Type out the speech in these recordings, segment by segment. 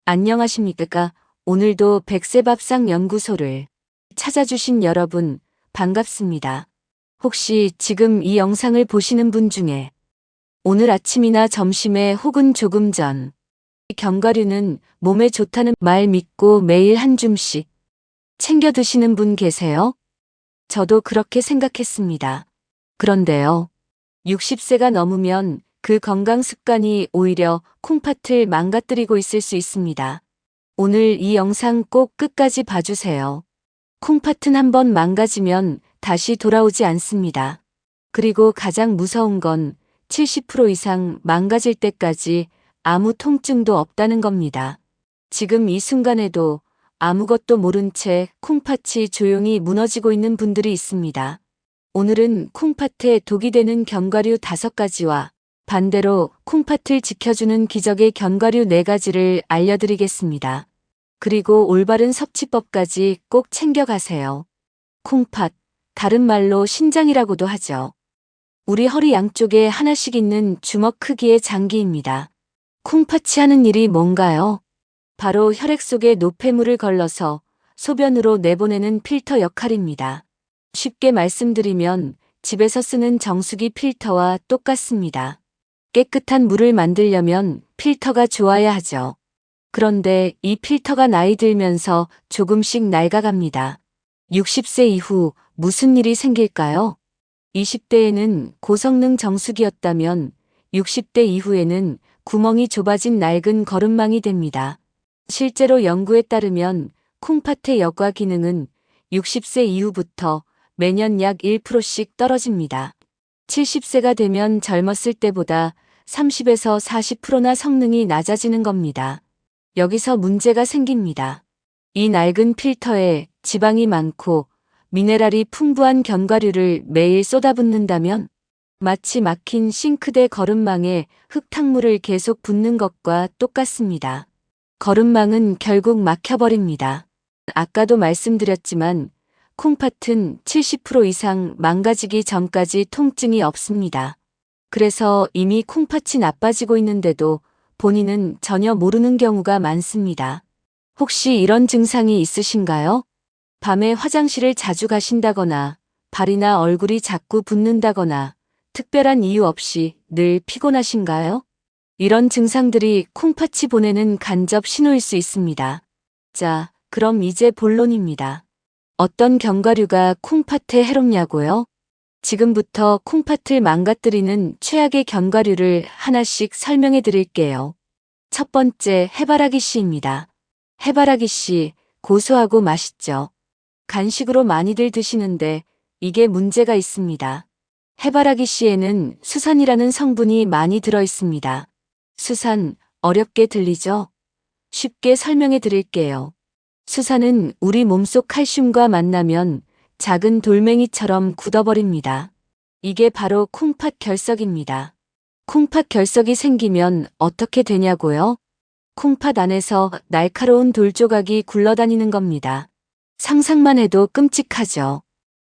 안녕하십니까? 오늘도 백세밥상 연구소를 찾아주신 여러분 반갑습니다. 혹시 지금 이 영상을 보시는 분 중에 오늘 아침이나 점심에 혹은 조금 전 견과류는 몸에 좋다는 말 믿고 매일 한 줌씩 챙겨 드시는 분 계세요? 저도 그렇게 생각했습니다. 그런데요, 60세가 넘으면 그 건강 습관이 오히려 콩팥을 망가뜨리고 있을 수 있습니다. 오늘 이 영상 꼭 끝까지 봐주세요. 콩팥은 한번 망가지면 다시 돌아오지 않습니다. 그리고 가장 무서운 건 70% 이상 망가질 때까지 아무 통증도 없다는 겁니다. 지금 이 순간에도 아무것도 모른 채 콩팥이 조용히 무너지고 있는 분들이 있습니다. 오늘은 콩팥에 독이 되는 견과류 5가지와 반대로 콩팥을 지켜주는 기적의 견과류 4가지를 알려드리겠습니다. 그리고 올바른 섭취법까지 꼭 챙겨가세요. 콩팥, 다른 말로 신장이라고도 하죠. 우리 허리 양쪽에 하나씩 있는 주먹 크기의 장기입니다. 콩팥이 하는 일이 뭔가요? 바로 혈액 속에 노폐물을 걸러서 소변으로 내보내는 필터 역할입니다. 쉽게 말씀드리면 집에서 쓰는 정수기 필터와 똑같습니다. 깨끗한 물을 만들려면 필터가 좋아야 하죠. 그런데 이 필터가 나이 들면서 조금씩 낡아갑니다. 60세 이후 무슨 일이 생길까요? 20대에는 고성능 정수기였다면 60대 이후에는 구멍이 좁아진 낡은 거름망이 됩니다. 실제로 연구에 따르면 콩팥의 역과 기능은 60세 이후부터 매년 약 1%씩 떨어집니다. 70세가 되면 젊었을 때보다 30에서 40%나 성능이 낮아지는 겁니다. 여기서 문제가 생깁니다. 이 낡은 필터에 지방이 많고 미네랄이 풍부한 견과류를 매일 쏟아붓는다면 마치 막힌 싱크대 거름망에 흙탕물을 계속 붓는 것과 똑같습니다. 거름망은 결국 막혀버립니다. 아까도 말씀드렸지만 콩팥은 70% 이상 망가지기 전까지 통증이 없습니다. 그래서 이미 콩팥이 나빠지고 있는데도 본인은 전혀 모르는 경우가 많습니다. 혹시 이런 증상이 있으신가요? 밤에 화장실을 자주 가신다거나 발이나 얼굴이 자꾸 붓는다거나 특별한 이유 없이 늘 피곤하신가요? 이런 증상들이 콩팥이 보내는 간접 신호일 수 있습니다. 자, 그럼 이제 본론입니다. 어떤 견과류가 콩팥에 해롭냐고요? 지금부터 콩팥을 망가뜨리는 최악의 견과류를 하나씩 설명해 드릴게요. 첫 번째, 해바라기 씨입니다. 해바라기 씨, 고소하고 맛있죠. 간식으로 많이들 드시는데 이게 문제가 있습니다. 해바라기 씨에는 수산이라는 성분이 많이 들어 있습니다. 수산, 어렵게 들리죠? 쉽게 설명해 드릴게요. 수산은 우리 몸속 칼슘과 만나면 작은 돌멩이처럼 굳어버립니다. 이게 바로 콩팥 결석입니다. 콩팥 결석이 생기면 어떻게 되냐고요? 콩팥 안에서 날카로운 돌조각이 굴러다니는 겁니다. 상상만 해도 끔찍하죠.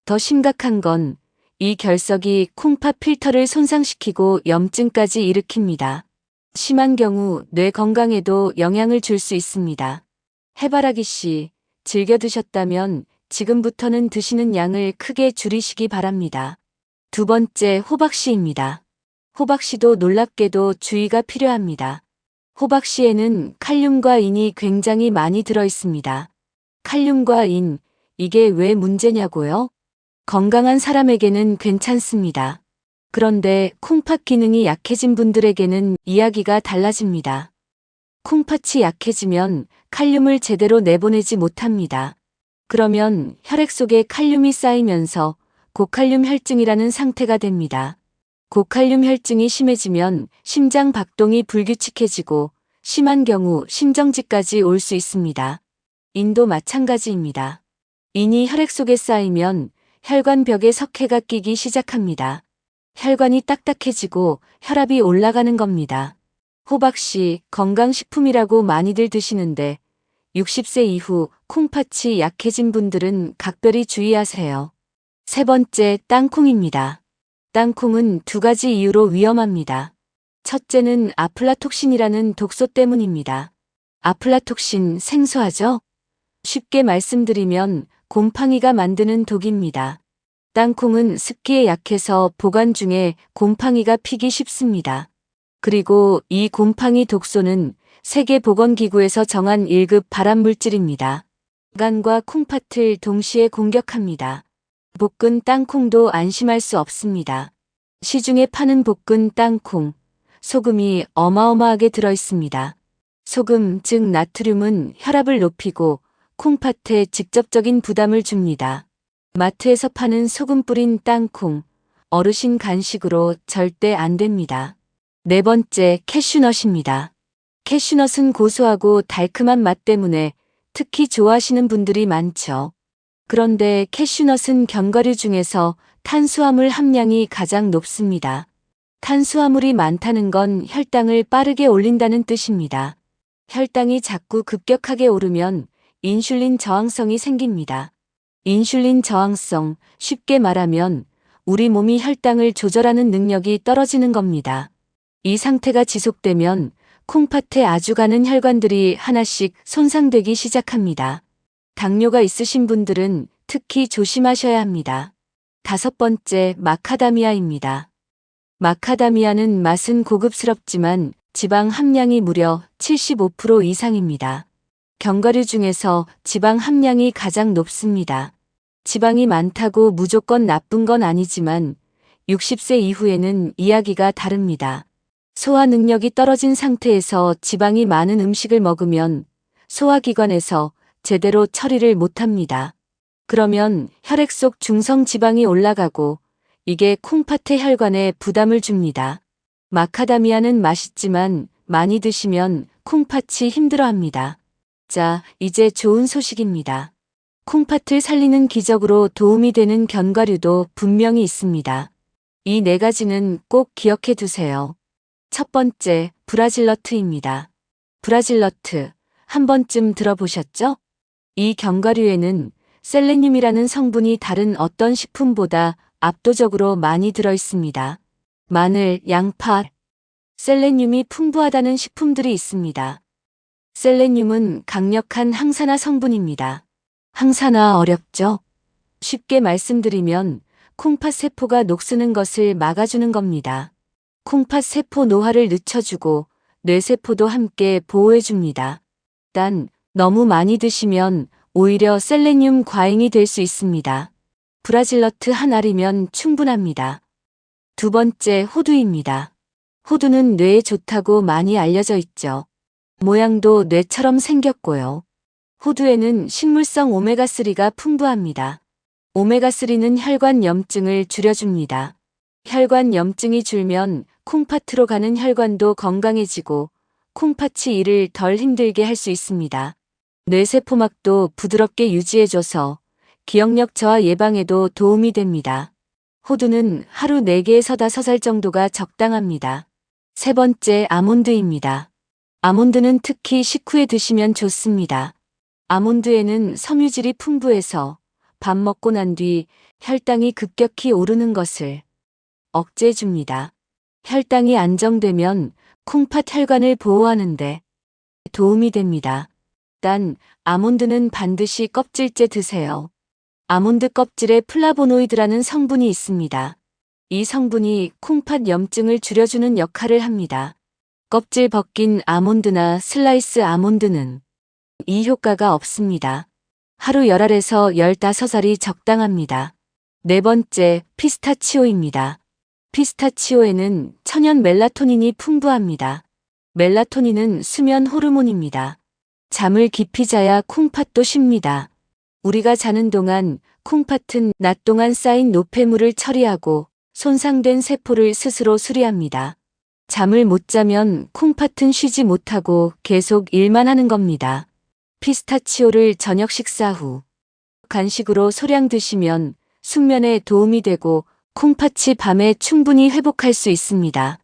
더 심각한 건 이 결석이 콩팥 필터를 손상시키고 염증까지 일으킵니다. 심한 경우 뇌 건강에도 영향을 줄 수 있습니다. 해바라기 씨, 즐겨 드셨다면 지금부터는 드시는 양을 크게 줄이시기 바랍니다. 두 번째, 호박씨입니다. 호박씨도 놀랍게도 주의가 필요합니다. 호박씨에는 칼륨과 인이 굉장히 많이 들어 있습니다. 칼륨과 인, 이게 왜 문제냐고요? 건강한 사람에게는 괜찮습니다. 그런데 콩팥 기능이 약해진 분들에게는 이야기가 달라집니다. 콩팥이 약해지면 칼륨을 제대로 내보내지 못합니다. 그러면 혈액 속에 칼륨이 쌓이면서 고칼륨 혈증이라는 상태가 됩니다. 고칼륨 혈증이 심해지면 심장 박동이 불규칙해지고 심한 경우 심정지까지 올 수 있습니다. 인도 마찬가지입니다. 인이 혈액 속에 쌓이면 혈관벽에 석회가 끼기 시작합니다. 혈관이 딱딱해지고 혈압이 올라가는 겁니다. 호박씨, 건강식품이라고 많이들 드시는데 60세 이후 콩팥이 약해진 분들은 각별히 주의하세요. 세 번째, 땅콩입니다. 땅콩은 2가지 이유로 위험합니다. 첫째는 아플라톡신이라는 독소 때문입니다. 아플라톡신 생소하죠? 쉽게 말씀드리면 곰팡이가 만드는 독입니다. 땅콩은 습기에 약해서 보관 중에 곰팡이가 피기 쉽습니다. 그리고 이 곰팡이 독소는 세계보건기구에서 정한 1급 발암물질입니다. 간과 콩팥을 동시에 공격합니다. 볶은 땅콩도 안심할 수 없습니다. 시중에 파는 볶은 땅콩, 소금이 어마어마하게 들어있습니다. 소금, 즉 나트륨은 혈압을 높이고 콩팥에 직접적인 부담을 줍니다. 마트에서 파는 소금 뿌린 땅콩, 어르신 간식으로 절대 안 됩니다. 네 번째, 캐슈넛입니다. 캐슈넛은 고소하고 달콤한 맛 때문에 특히 좋아하시는 분들이 많죠. 그런데 캐슈넛은 견과류 중에서 탄수화물 함량이 가장 높습니다. 탄수화물이 많다는 건 혈당을 빠르게 올린다는 뜻입니다. 혈당이 자꾸 급격하게 오르면 인슐린 저항성이 생깁니다. 인슐린 저항성, 쉽게 말하면 우리 몸이 혈당을 조절하는 능력이 떨어지는 겁니다. 이 상태가 지속되면 콩팥에 아주 가는 혈관들이 하나씩 손상되기 시작합니다. 당뇨가 있으신 분들은 특히 조심하셔야 합니다. 다섯 번째, 마카다미아입니다. 마카다미아는 맛은 고급스럽지만 지방 함량이 무려 75% 이상입니다. 견과류 중에서 지방 함량이 가장 높습니다. 지방이 많다고 무조건 나쁜 건 아니지만 60세 이후에는 이야기가 다릅니다. 소화 능력이 떨어진 상태에서 지방이 많은 음식을 먹으면 소화기관에서 제대로 처리를 못합니다. 그러면 혈액 속 중성 지방이 올라가고 이게 콩팥의 혈관에 부담을 줍니다. 마카다미아는 맛있지만 많이 드시면 콩팥이 힘들어합니다. 자, 이제 좋은 소식입니다. 콩팥을 살리는 기적으로 도움이 되는 견과류도 분명히 있습니다. 이 네 가지는 꼭 기억해 두세요. 첫 번째, 브라질너트입니다. 브라질너트, 한 번쯤 들어보셨죠? 이 견과류에는 셀레늄이라는 성분이 다른 어떤 식품보다 압도적으로 많이 들어있습니다. 마늘, 양파, 셀레늄이 풍부하다는 식품들이 있습니다. 셀레늄은 강력한 항산화 성분입니다. 항산화 어렵죠? 쉽게 말씀드리면 콩팥 세포가 녹쓰는 것을 막아주는 겁니다. 콩팥 세포 노화를 늦춰주고 뇌세포도 함께 보호해줍니다. 단, 너무 많이 드시면 오히려 셀레늄 과잉이 될 수 있습니다. 브라질너트 한 알이면 충분합니다. 두 번째, 호두입니다. 호두는 뇌에 좋다고 많이 알려져 있죠. 모양도 뇌처럼 생겼고요. 호두에는 식물성 오메가3가 풍부합니다. 오메가3는 혈관 염증을 줄여줍니다. 혈관 염증이 줄면 콩팥으로 가는 혈관도 건강해지고 콩팥이 일을 덜 힘들게 할 수 있습니다. 뇌세포막도 부드럽게 유지해줘서 기억력 저하 예방에도 도움이 됩니다. 호두는 하루 4개에서 5알 정도가 적당합니다. 세 번째, 아몬드입니다. 아몬드는 특히 식후에 드시면 좋습니다. 아몬드에는 섬유질이 풍부해서 밥 먹고 난 뒤 혈당이 급격히 오르는 것을 억제해줍니다. 혈당이 안정되면 콩팥 혈관을 보호하는데 도움이 됩니다. 단, 아몬드는 반드시 껍질째 드세요. 아몬드 껍질에 플라보노이드라는 성분이 있습니다. 이 성분이 콩팥 염증을 줄여주는 역할을 합니다. 껍질 벗긴 아몬드나 슬라이스 아몬드는 이 효과가 없습니다. 하루 10알에서 15알이 적당합니다. 네 번째, 피스타치오입니다. 피스타치오에는 천연 멜라토닌이 풍부합니다. 멜라토닌은 수면 호르몬입니다. 잠을 깊이 자야 콩팥도 쉽니다. 우리가 자는 동안 콩팥은 낮 동안 쌓인 노폐물을 처리하고 손상된 세포를 스스로 수리합니다. 잠을 못 자면 콩팥은 쉬지 못하고 계속 일만 하는 겁니다. 피스타치오를 저녁 식사 후 간식으로 소량 드시면 숙면에 도움이 되고 콩팥이 밤에 충분히 회복할 수 있습니다.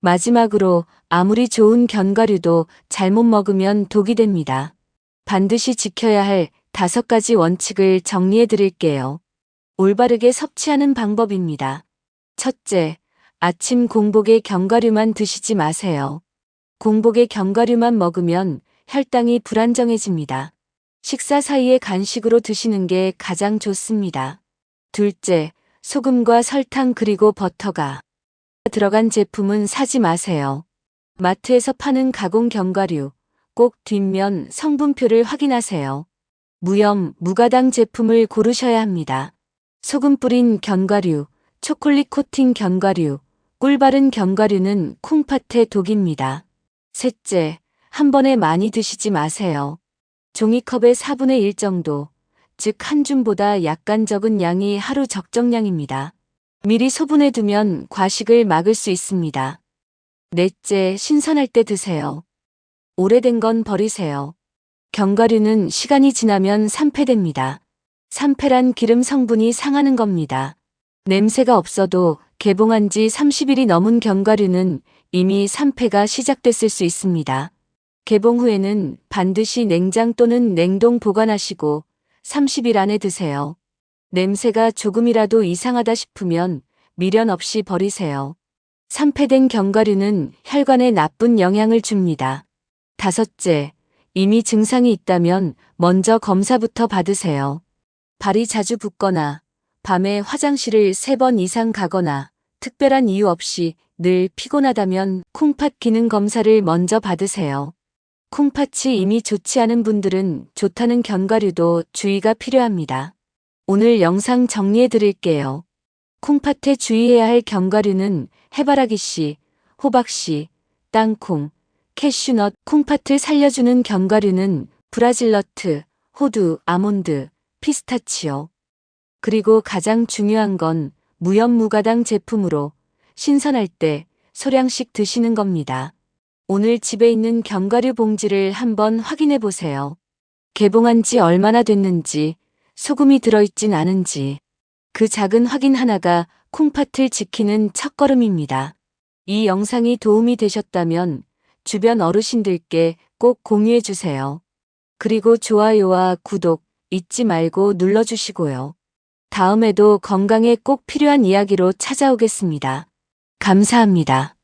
마지막으로 아무리 좋은 견과류도 잘못 먹으면 독이 됩니다. 반드시 지켜야 할 5가지 원칙을 정리해 드릴게요. 올바르게 섭취하는 방법입니다. 첫째, 아침 공복에 견과류만 드시지 마세요. 공복에 견과류만 먹으면 혈당이 불안정해집니다. 식사 사이에 간식으로 드시는 게 가장 좋습니다. 둘째, 소금과 설탕 그리고 버터가 들어간 제품은 사지 마세요. 마트에서 파는 가공 견과류, 꼭 뒷면 성분표를 확인하세요. 무염, 무가당 제품을 고르셔야 합니다. 소금 뿌린 견과류, 초콜릿 코팅 견과류, 꿀 바른 견과류는 콩팥의 독입니다. 셋째, 한 번에 많이 드시지 마세요. 종이컵의 4분의 1 정도, 즉 한 줌보다 약간 적은 양이 하루 적정량입니다. 미리 소분해 두면 과식을 막을 수 있습니다. 넷째, 신선할 때 드세요. 오래된 건 버리세요. 견과류는 시간이 지나면 산패됩니다. 산패란 기름 성분이 상하는 겁니다. 냄새가 없어도 개봉한 지 30일이 넘은 견과류는 이미 산패가 시작됐을 수 있습니다. 개봉 후에는 반드시 냉장 또는 냉동 보관하시고 30일 안에 드세요. 냄새가 조금이라도 이상하다 싶으면 미련 없이 버리세요. 산패된 견과류는 혈관에 나쁜 영향을 줍니다. 다섯째, 이미 증상이 있다면 먼저 검사부터 받으세요. 발이 자주 붓거나 밤에 화장실을 3번 이상 가거나 특별한 이유 없이 늘 피곤하다면 콩팥 기능 검사를 먼저 받으세요. 콩팥이 이미 좋지 않은 분들은 좋다는 견과류도 주의가 필요합니다. 오늘 영상 정리해 드릴게요. 콩팥에 주의해야 할 견과류는 해바라기씨, 호박씨, 땅콩, 캐슈넛, 콩팥을 살려주는 견과류는 브라질너트, 호두, 아몬드, 피스타치오. 그리고 가장 중요한 건 무염 무가당 제품으로 신선할 때 소량씩 드시는 겁니다. 오늘 집에 있는 견과류 봉지를 한번 확인해 보세요. 개봉한 지 얼마나 됐는지, 소금이 들어있진 않은지. 그 작은 확인 하나가 콩팥을 지키는 첫걸음입니다. 이 영상이 도움이 되셨다면 주변 어르신들께 꼭 공유해 주세요. 그리고 좋아요와 구독 잊지 말고 눌러주시고요. 다음에도 건강에 꼭 필요한 이야기로 찾아오겠습니다. 감사합니다.